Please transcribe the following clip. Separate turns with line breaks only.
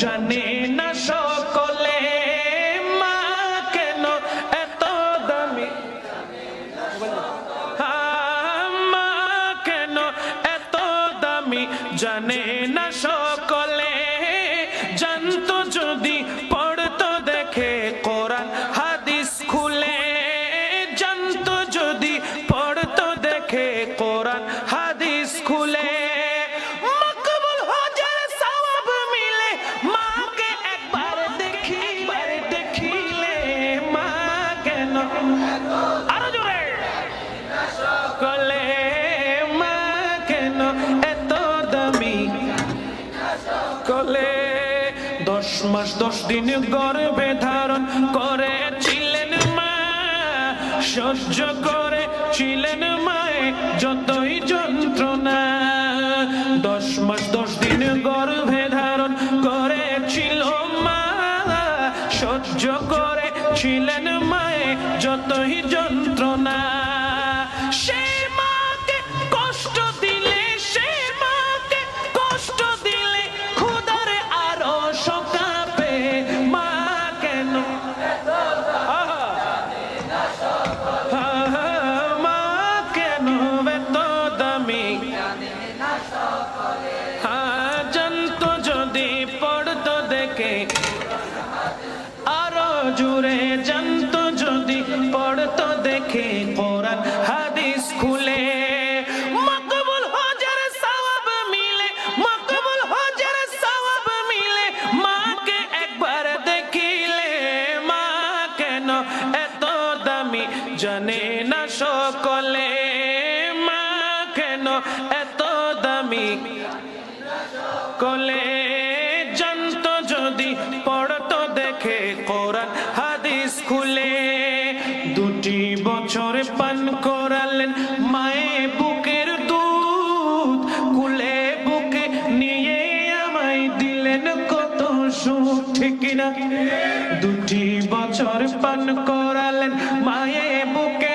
জানে না সকলে মা কেন এত দামি, মা কেন এত দামি জানে না সকলে। জানতো যদি পড়তো দেখে কোরআন হাদিস খুলে, জানতো যদি পড়তো দেখে কোরআন হাদিস খুলে। মকবুল হজের সওয়াব মিলে মাকে একবার দেখিলে মা কেন আরো জোরে সকলে মা কেন এত দামি সকলে। 10 মাস 10 দিন গর্ভে ধারণ করেছিলেন মা, সহ্য করেছিলেন মায়ে যতই যন্ত্রণা। 10 মাস 10 দিন গর্ভে ধারণ করেছিল মা, সহ্য করেছিলেন মায়ে যতই যন্ত্রণা। সে মাকে কষ্ট দিলে, সে মাকে কষ্ট দিলে খোদার আরো শোকাবে মা কেন মা কেন এত দামি। জানতো যদি পড়তো দেখে আরো জুড়ে, জানতো যদি পড়তো দেখে কোরআন হাদিস খুলে। মকবুল হজের সওয়াব মিলে, মকবুল হজের সওয়াব মিলে মাকে একবার দেখিলে মা কেন এত দামি জানে না সকলে মা কেন এত দামি কলে। জানতো যদি পড়তো দেখে কোরআন হাদিস খুলে। 2 বছর পান করালেন মায়ে বুকের দুধ, কুলে বুকে নিয়ে আমায় দিলেন কত সুখ, ঠিক না? 2 বছর পান করালেন মায়ে বুকে